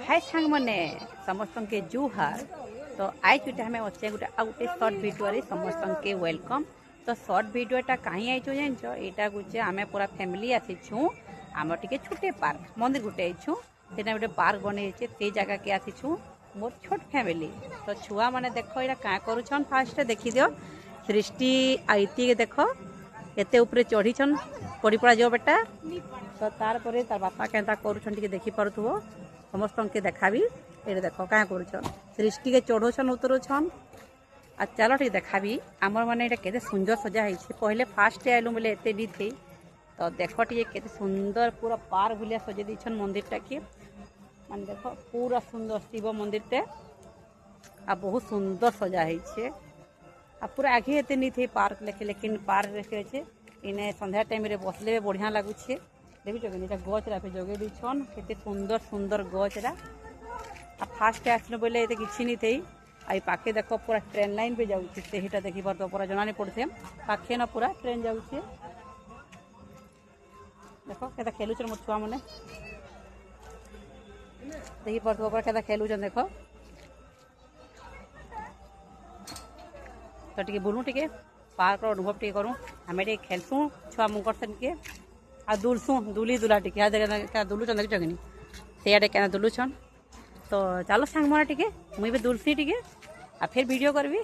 हाय सांग मैंने समस्त के जुहार। तो आज गोटे आम अच्छे गोटे आ गोटे सर्ट भिडियो समस्त के वेलकम। तो सर्ट भिडियोटा कहीं आई जान यहाँ गोटे आम पूरा फैमिली आसीचु आम टे छोटे पार्क मंदिर गोटे आईचु से गोटे पार्क बन से जगह के आसीचु मोर छोट फैमिली। तो छुआ मैंने देख यहाँ क्या करुन फास्ट देखी दियो सृष्टि आईती देख एते ऊपर चढ़ीछन पड़ी पड़ा जाओ बेटा। तो तार पर तार बापा केन्ता करुछन टिके देखी पारुथबो समस्त के देखाबी ये देख क्या करुछन सृष्टि के चढ़ौछन उतरुछन आ चलो टे देखाबी आमर माने ये केते सुंदर सजा है। पहले फास्ट आलु बोले एते नी थी तो देख टे केते सुंदर पूरा पार्क भलिया सजे दीछन मंदिर टा के मान देख पूरा सुंदर शिव मंदिर टे आ बहुत सुंदर सजा है आ पूरा आगे एते नी थी पार्क लेके लेकिन पार्क रखे छे इने संध्या टाइम रे बसले बढ़िया लगुछे देखिए कि गचरा पे जगे दीछन केते सुंदर सुंदर गचरा आ फास्ट आसन बोले ये किसी नहीं थी आई पाखे देख पूरा ट्रेन लाइन पे जाऊँगी से देखी पार तो पूरा जना नहीं पड़ते पाखे न पूरा ट्रेन जाऊँचे देख के खेलुचन मोर छुआ मैंने देखी पार तो पूरा खेलुचन देख तो टे बुलूँ टे पार्क अनुभव टे करूँ आम टे खेलसुँ छुआ मुकर से के आ दुलसुँ दुली दुला टे क्या दुलुचन देख कि सीआडे क्या दुलुचन। तो चलो सांग माना टे मुझे दुलसी टे आ फिर वीडियो करबी।